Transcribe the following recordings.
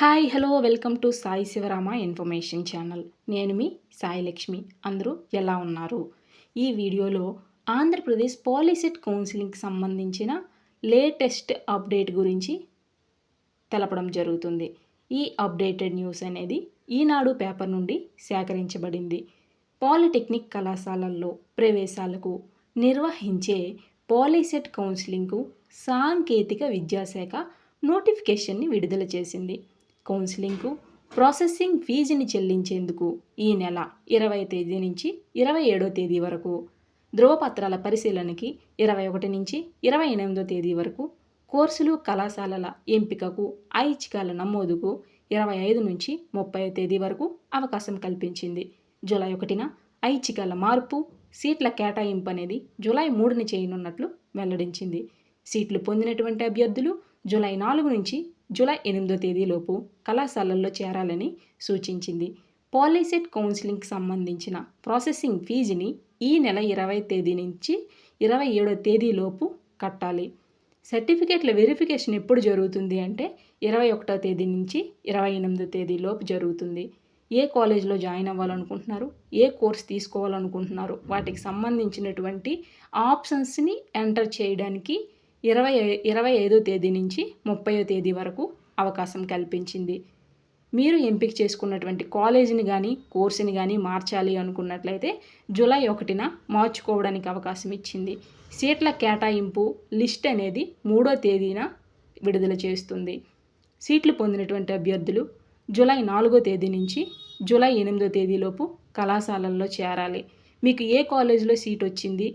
Hi hello welcome to Sai Shivarama information channel. నేను మీ సాయి లక్ష్మి. అందరూ ఎలా ఉన్నారు? ఈ వీడియోలో ఆంధ్రప్రదేశ్ పాలిసెట్ కౌన్సిలింగ్కి సంబంధించిన లేటెస్ట్ అప్డేట్ గురించి తెలపడం జరుగుతుంది. ఈ అప్డేటెడ్ న్యూస్ అనేది ఈనాడు పేపర్ నుండి సేకరించబడింది. పాలిటెక్నిక్ కళాశాలల్లో ప్రవేశాలకు నిర్వహించే పాలిసెట్ కౌన్సిలింగ్కు సాంకేతిక విద్యాశాఖ నోటిఫికేషన్ని విడుదల చేసింది. కౌన్సిలింగ్కు ప్రాసెసింగ్ ఫీజుని చెల్లించేందుకు ఈ నెల 20 తేదీ నుంచి 27 తేదీ వరకు, ధ్రువపత్రాల పరిశీలనకి 21 నుంచి 28 తేదీ వరకు, కోర్సులు కళాశాలల ఎంపికకు ఐచ్ఛికాల నమోదుకు 25 నుంచి 30 తేదీ వరకు అవకాశం కల్పించింది. జూలై 1న ఐచ్ఛికాల మార్పు, సీట్ల కేటాయింపు అనేది జూలై 3ని చేయనున్నట్లు వెల్లడించింది. సీట్లు పొందినటువంటి అభ్యర్థులు జూలై 4 నుంచి జూలై 8 తేదీలోపు కళాశాలల్లో చేరాలని సూచించింది. పాలిసెట్ కౌన్సిలింగ్కి సంబంధించిన ప్రాసెసింగ్ ఫీజుని ఈ నెల 20 తేదీ నుంచి 27 తేదీలోపు కట్టాలి. సర్టిఫికేట్ల వెరిఫికేషన్ ఎప్పుడు జరుగుతుంది అంటే 21 తేదీ నుంచి 28 తేదీలోపు జరుగుతుంది. ఏ కాలేజ్లో జాయిన్ అవ్వాలనుకుంటున్నారు, ఏ కోర్స్ తీసుకోవాలనుకుంటున్నారు, వాటికి సంబంధించినటువంటి ఆప్షన్స్ని ఎంటర్ చేయడానికి 25 తేదీ నుంచి 30 తేదీ వరకు అవకాశం కల్పించింది. మీరు ఎంపిక చేసుకున్నటువంటి కాలేజీని కానీ కోర్సుని కానీ మార్చాలి అనుకున్నట్లయితే జూలై 1న మార్చుకోవడానికి అవకాశం ఇచ్చింది. సీట్ల కేటాయింపు లిస్ట్ అనేది 3వ తేదీన విడుదల చేస్తుంది. సీట్లు పొందినటువంటి అభ్యర్థులు జూలై 4వ తేదీ నుంచి జూలై 8వ తేదీలోపు కళాశాలల్లో చేరాలి. మీకు ఏ కాలేజీలో సీట్ వచ్చింది,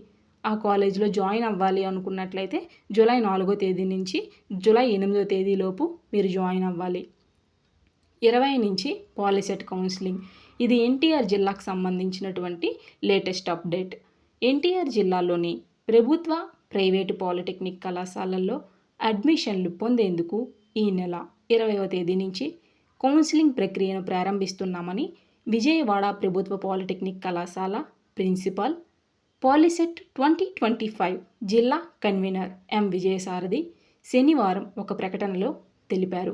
ఆ కాలేజీలో జాయిన్ అవ్వాలి అనుకున్నట్లయితే జూలై 4వ తేదీ నుంచి జూలై 8వ తేదీలోపు మీరు జాయిన్ అవ్వాలి. 20 నుంచి పాలిసెట్ కౌన్సిలింగ్. ఇది ఎన్టీఆర్ జిల్లాకు సంబంధించినటువంటి లేటెస్ట్ అప్డేట్. ఎన్టీఆర్ జిల్లాలోని ప్రభుత్వ, ప్రైవేటు పాలిటెక్నిక్ కళాశాలల్లో అడ్మిషన్లు పొందేందుకు ఈ నెల 20వ తేదీ నుంచి కౌన్సిలింగ్ ప్రక్రియను ప్రారంభిస్తున్నామని విజయవాడ ప్రభుత్వ పాలిటెక్నిక్ కళాశాల ప్రిన్సిపాల్, పాలిసెట్ 2025 జిల్లా కన్వీనర్ ఎం విజయసారథి శనివారం ఒక ప్రకటనలో తెలిపారు.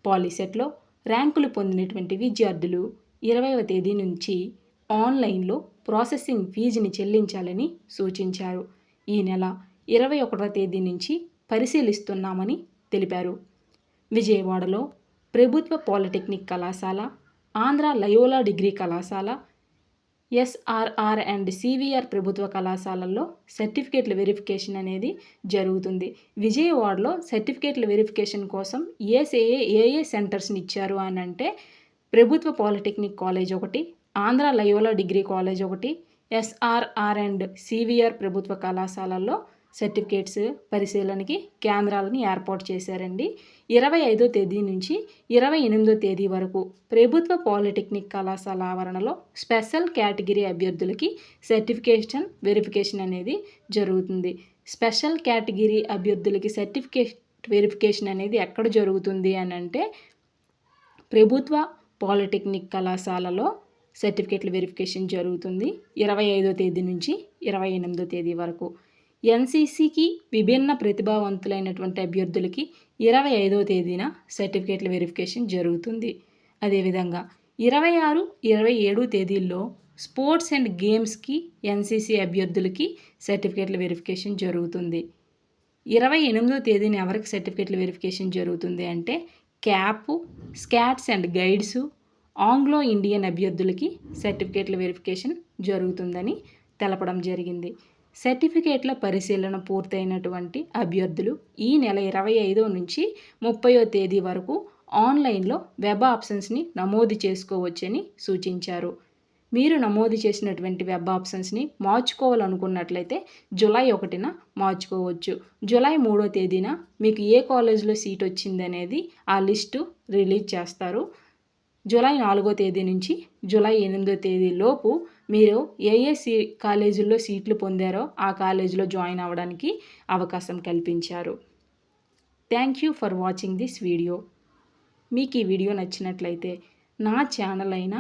పాలిసెట్లో ర్యాంకులు పొందినటువంటి విద్యార్థులు 20వ తేదీ నుంచి ఆన్లైన్లో ప్రాసెసింగ్ ఫీజుని చెల్లించాలని సూచించారు. ఈ నెల 21వ తేదీ నుంచి పరిశీలిస్తున్నామని తెలిపారు. విజయవాడలో ప్రభుత్వ పాలిటెక్నిక్ కళాశాల, ఆంధ్ర లయోలా డిగ్రీ కళాశాల, ఎస్ఆర్ఆర్ అండ్ సివిఆర్ ప్రభుత్వ కళాశాలల్లో సర్టిఫికేట్ల వెరిఫికేషన్ అనేది జరుగుతుంది. విజయవాడలో సర్టిఫికేట్ల వెరిఫికేషన్ కోసం ఏ సెంటర్స్ని ఇచ్చారు అని అంటే ప్రభుత్వ పాలిటెక్నిక్ కాలేజ్ ఒకటి, ఆంధ్ర లయోలా డిగ్రీ కాలేజ్ ఒకటి, ఎస్ఆర్ఆర్ అండ్ సివిఆర్ ప్రభుత్వ కళాశాలల్లో సర్టిఫికేట్స్ పరిశీలనకి కేంద్రాలను ఏర్పాటు చేశారండి. 25వ తేదీ నుంచి 28వ తేదీ వరకు ప్రభుత్వ పాలిటెక్నిక్ కళాశాల ఆవరణలో స్పెషల్ కేటగిరీ అభ్యర్థులకి సర్టిఫికేషన్ వెరిఫికేషన్ అనేది జరుగుతుంది. స్పెషల్ కేటగిరీ అభ్యర్థులకి సర్టిఫికేట్ వెరిఫికేషన్ అనేది ఎక్కడ జరుగుతుంది అని అంటే ప్రభుత్వ పాలిటెక్నిక్ కళాశాలలో సర్టిఫికేట్ల వెరిఫికేషన్ జరుగుతుంది 25వ తేదీ నుంచి 28వ తేదీ వరకు. ఎన్సీసీకి విభిన్న ప్రతిభావంతులైనటువంటి అభ్యర్థులకి 25వ తేదీన సర్టిఫికేట్ల వెరిఫికేషన్ జరుగుతుంది. అదేవిధంగా 26, 27 తేదీల్లో స్పోర్ట్స్ అండ్ గేమ్స్కి ఎన్సీసీ అభ్యర్థులకి సర్టిఫికేట్ల వెరిఫికేషన్ జరుగుతుంది. 28వ తేదీన ఎవరికి సర్టిఫికేట్ల వెరిఫికేషన్ జరుగుతుంది అంటే cap, Scots and guides, Anglo Indian అభ్యర్థులకి సర్టిఫికేట్ల వెరిఫికేషన్ జరుగుతుందని తెలపడం జరిగింది. సర్టిఫికేట్ల పరిశీలన పూర్తయినటువంటి అభ్యర్థులు ఈ నెల 25 నుంచి 30వ తేదీ వరకు ఆన్లైన్లో వెబ్ ఆప్షన్స్ని నమోదు చేసుకోవచ్చని సూచించారు. మీరు నమోదు చేసినటువంటి వెబ్ ఆప్షన్స్ని మార్చుకోవాలనుకున్నట్లయితే జూలై 1న మార్చుకోవచ్చు. జూలై 3వ తేదీన మీకు ఏ కాలేజీలో సీట్ వచ్చిందనేది ఆ లిస్టు రిలీజ్ చేస్తారు. జూలై 4వ తేదీ నుంచి జూలై 8వ తేదీ లోపు మీరు ఏ కాలేజీల్లో సీట్లు పొందారో ఆ కాలేజీలో జాయిన్ అవ్వడానికి అవకాశం కల్పించారు. Thank you for watching this video. మీకు ఈ వీడియో నచ్చినట్లయితే నా ఛానల్ అయిన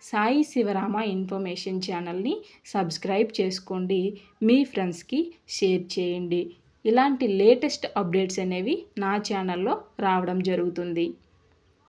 సాయి శివరామ ఇన్ఫర్మేషన్ ఛానల్ని సబ్స్క్రైబ్ చేసుకోండి, మీ ఫ్రెండ్స్కి షేర్ చేయండి. ఇలాంటి లేటెస్ట్ అప్డేట్స్ అనేవి నా ఛానల్లో రావడం జరుగుతుంది.